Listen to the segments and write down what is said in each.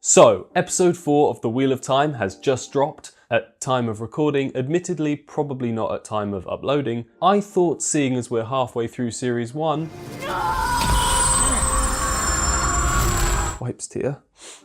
So, episode 4 of The Wheel of Time has just dropped. At time of recording, admittedly probably not at time of uploading. I thought, seeing as we're halfway through series 1... Wipes tear.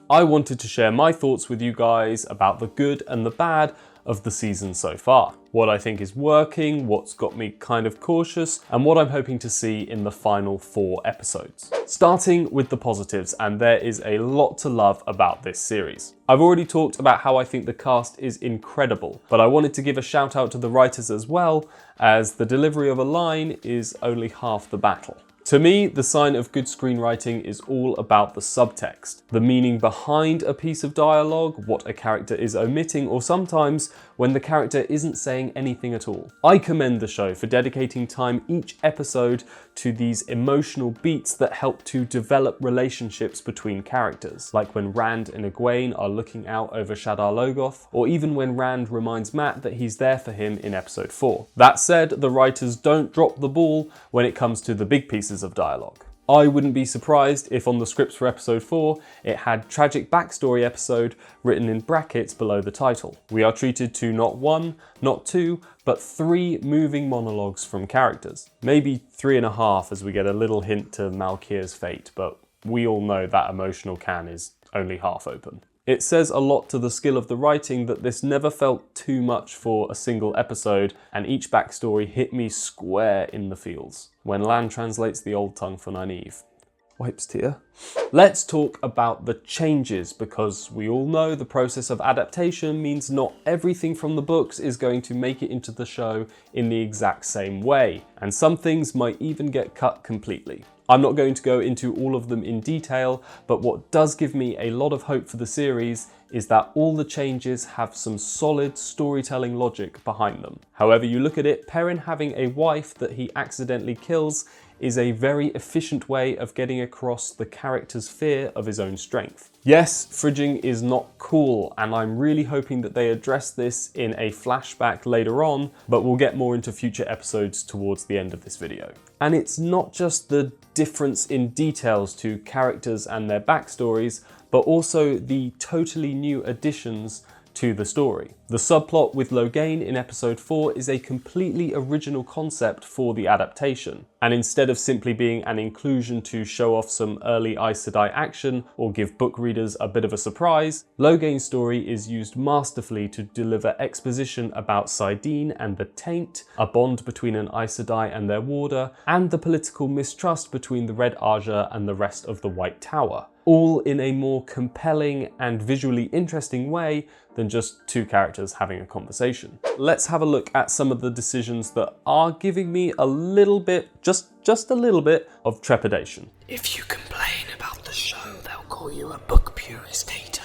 I wanted to share my thoughts with you guys about the good and the bad of the season so far. What I think is working, what's got me kind of cautious, and what I'm hoping to see in the final 4 episodes. Starting with the positives, and there is a lot to love about this series. I've already talked about how I think the cast is incredible, but I wanted to give a shout out to the writers as well, as the delivery of a line is only half the battle. To me, the sign of good screenwriting is all about the subtext, the meaning behind a piece of dialogue, what a character is omitting, or sometimes when the character isn't saying anything at all. I commend the show for dedicating time each episode to these emotional beats that help to develop relationships between characters, like when Rand and Egwene are looking out over Shadar Logoth, or even when Rand reminds Mat that he's there for him in episode 4. That said, the writers don't drop the ball when it comes to the big pieces of dialogue. I wouldn't be surprised if on the scripts for episode 4 it had tragic backstory episode written in brackets below the title. We are treated to not 1, not 2, but 3 moving monologues from characters. Maybe 3.5 as we get a little hint to Malkir's fate, but we all know that emotional can is only half open. It says a lot to the skill of the writing that this never felt too much for a single episode, and each backstory hit me square in the feels. When Lan translates the old tongue for Nynaeve. Wipes tear. Let's talk about the changes, because we all know the process of adaptation means not everything from the books is going to make it into the show in the exact same way, and some things might even get cut completely. I'm not going to go into all of them in detail, but what does give me a lot of hope for the series is that all the changes have some solid storytelling logic behind them. However you look at it, Perrin having a wife that he accidentally kills is a very efficient way of getting across the character's fear of his own strength. Yes, fridging is not cool, and I'm really hoping that they address this in a flashback later on, but we'll get more into future episodes towards the end of this video. And it's not just the difference in details to characters and their backstories, but also the totally new additions to the story. The subplot with Logain in episode 4 is a completely original concept for the adaptation, and instead of simply being an inclusion to show off some early Aes Sedai action or give book readers a bit of a surprise, Logain's story is used masterfully to deliver exposition about Saidin and the Taint, a bond between an Aes Sedai and their warder, and the political mistrust between the Red Ajah and the rest of the White Tower, all in a more compelling and visually interesting way than just 2 characters having a conversation. Let's have a look at some of the decisions that are giving me a little bit, just a little bit, of trepidation. If you complain about the show, they'll call you a book purist hater.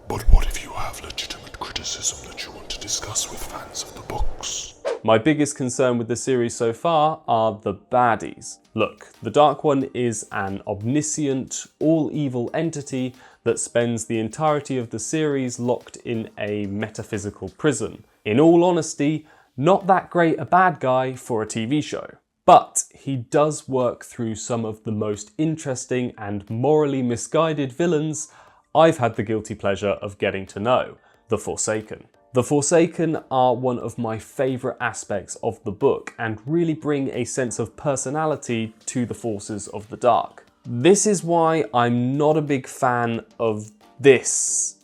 But what if you have legitimate criticism that you want to discuss with fans of the books? My biggest concern with the series so far are the baddies. Look, the Dark One is an omniscient, all-evil entity that spends the entirety of the series locked in a metaphysical prison. In all honesty, not that great a bad guy for a TV show. But he does work through some of the most interesting and morally misguided villains I've had the guilty pleasure of getting to know, the Forsaken. The Forsaken are one of my favourite aspects of the book and really bring a sense of personality to the forces of the dark. This is why I'm not a big fan of this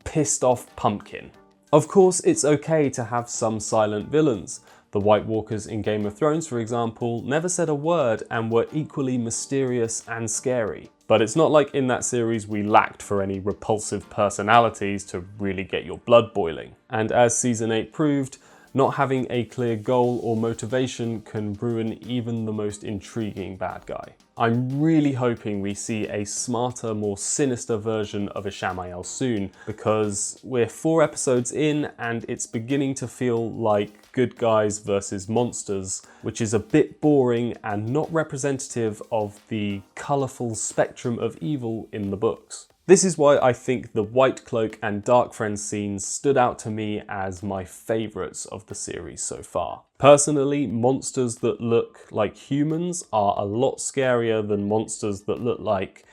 pissed off pumpkin. Of course, it's okay to have some silent villains. The White Walkers in Game of Thrones, for example, never said a word and were equally mysterious and scary. But it's not like in that series we lacked for any repulsive personalities to really get your blood boiling. And as season 8 proved, not having a clear goal or motivation can ruin even the most intriguing bad guy. I'm really hoping we see a smarter, more sinister version of Ishamael soon, because we're 4 episodes in and it's beginning to feel like good guys versus monsters, which is a bit boring and not representative of the colourful spectrum of evil in the books. This is why I think the White Cloak and Dark Friends scenes stood out to me as my favourites of the series so far. Personally, monsters that look like humans are a lot scarier than monsters that look like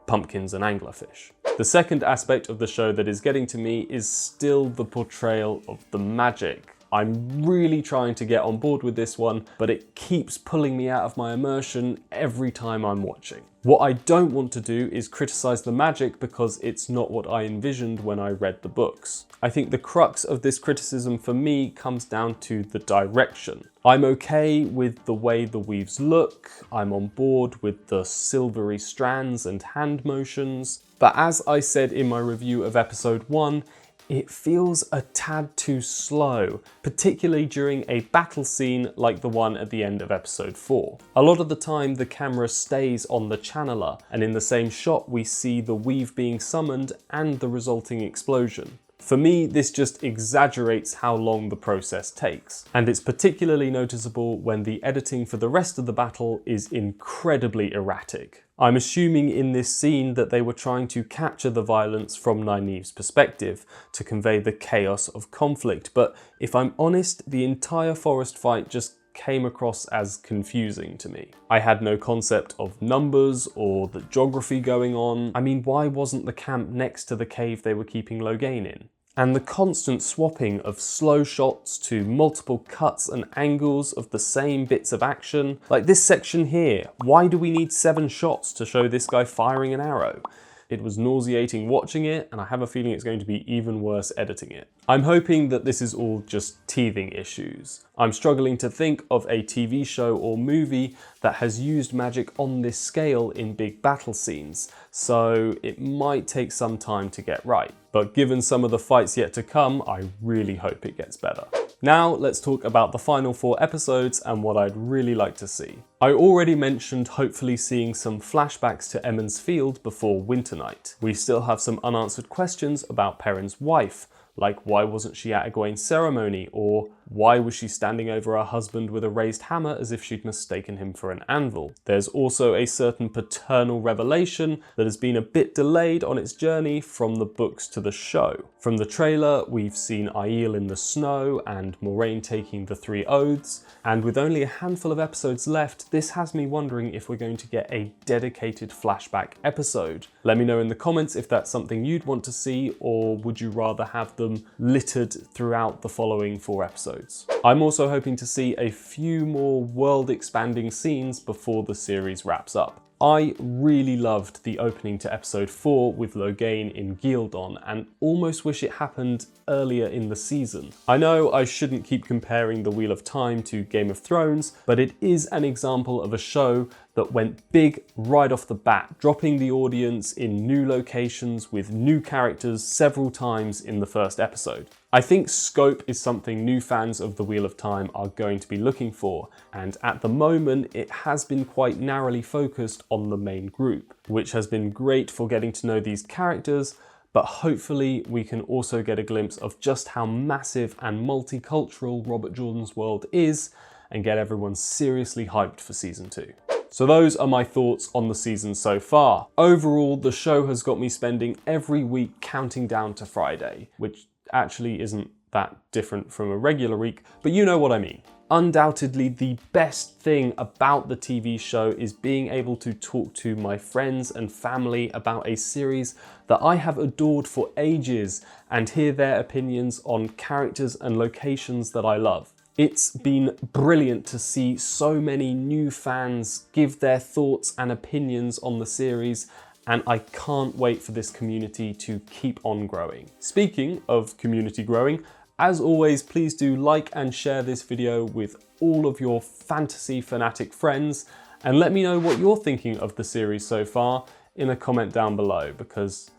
pumpkins and anglerfish. The second aspect of the show that is getting to me is still the portrayal of the magic. I'm really trying to get on board with this one, but it keeps pulling me out of my immersion every time I'm watching. What I don't want to do is criticize the magic because it's not what I envisioned when I read the books. I think the crux of this criticism for me comes down to the direction. I'm okay with the way the weaves look, I'm on board with the silvery strands and hand motions, but as I said in my review of episode 1, it feels a tad too slow, particularly during a battle scene like the one at the end of episode 4. A lot of the time the camera stays on the channeler, and in the same shot we see the weave being summoned and the resulting explosion. For me, this just exaggerates how long the process takes, and it's particularly noticeable when the editing for the rest of the battle is incredibly erratic. I'm assuming in this scene that they were trying to capture the violence from Nynaeve's perspective to convey the chaos of conflict, but if I'm honest, the entire forest fight just came across as confusing to me. I had no concept of numbers or the geography going on. I mean, why wasn't the camp next to the cave they were keeping Loghain in? And the constant swapping of slow shots to multiple cuts and angles of the same bits of action. Like this section here, why do we need 7 shots to show this guy firing an arrow? It was nauseating watching it, and I have a feeling it's going to be even worse editing it. I'm hoping that this is all just teething issues. I'm struggling to think of a TV show or movie that has used magic on this scale in big battle scenes, so it might take some time to get right. But given some of the fights yet to come, I really hope it gets better. Now let's talk about the final 4 episodes and what I'd really like to see. I already mentioned hopefully seeing some flashbacks to Emond's Field before Winternight. We still have some unanswered questions about Perrin's wife, like why wasn't she at Egwene's ceremony, or why was she standing over her husband with a raised hammer as if she'd mistaken him for an anvil. There's also a certain paternal revelation that has been a bit delayed on its journey from the books to the show. From the trailer, we've seen Aiel in the snow and Moraine taking the 3 oaths, and with only a handful of episodes left, this has me wondering if we're going to get a dedicated flashback episode. Let me know in the comments if that's something you'd want to see, or would you rather have them littered throughout the following 4 episodes. I'm also hoping to see a few more world-expanding scenes before the series wraps up. I really loved the opening to episode 4 with Loghain in Ghealdon and almost wish it happened earlier in the season. I know I shouldn't keep comparing The Wheel of Time to Game of Thrones, but it is an example of a show that went big right off the bat, dropping the audience in new locations with new characters several times in the first episode. I think scope is something new fans of The Wheel of Time are going to be looking for, and at the moment it has been quite narrowly focused on the main group, which has been great for getting to know these characters, but hopefully we can also get a glimpse of just how massive and multicultural Robert Jordan's world is and get everyone seriously hyped for season 2. So those are my thoughts on the season so far. Overall, the show has got me spending every week counting down to Friday, which actually isn't that different from a regular week, but you know what I mean. Undoubtedly, the best thing about the TV show is being able to talk to my friends and family about a series that I have adored for ages and hear their opinions on characters and locations that I love. It's been brilliant to see so many new fans give their thoughts and opinions on the series, and I can't wait for this community to keep on growing. Speaking of community growing, as always, please do like and share this video with all of your fantasy fanatic friends, and let me know what you're thinking of the series so far in a comment down below, because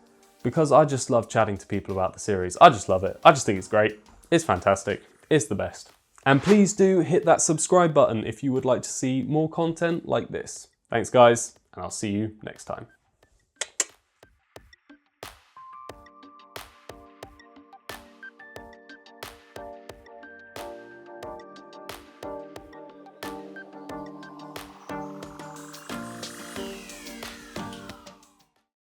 I just love chatting to people about the series. I just love it. I just think it's great. It's fantastic. It's the best. And please do hit that subscribe button if you would like to see more content like this. Thanks guys, and I'll see you next time.